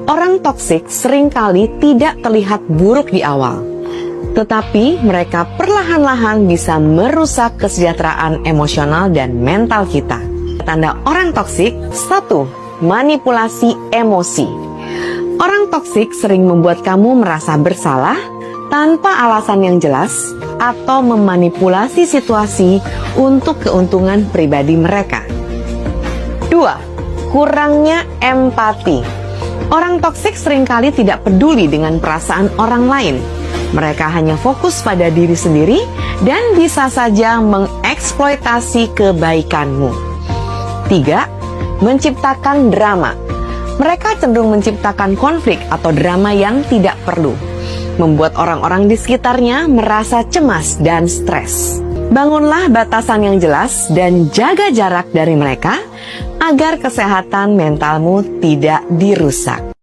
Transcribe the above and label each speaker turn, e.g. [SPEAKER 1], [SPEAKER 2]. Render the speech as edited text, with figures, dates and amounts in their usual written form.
[SPEAKER 1] Orang toksik seringkali tidak terlihat buruk di awal, tetapi mereka perlahan-lahan bisa merusak kesejahteraan emosional dan mental kita. Tanda orang toksik: 1. Manipulasi emosi. Orang toksik sering membuat kamu merasa bersalah tanpa alasan yang jelas atau memanipulasi situasi untuk keuntungan pribadi mereka. 2. Kurangnya empati. Orang toksik seringkali tidak peduli dengan perasaan orang lain. Mereka hanya fokus pada diri sendiri dan bisa saja mengeksploitasi kebaikanmu. 3. Menciptakan drama. Mereka cenderung menciptakan konflik atau drama yang tidak perlu, membuat orang-orang di sekitarnya merasa cemas dan stres. Bangunlah batasan yang jelas dan jaga jarak dari mereka agar kesehatan mentalmu tidak dirusak.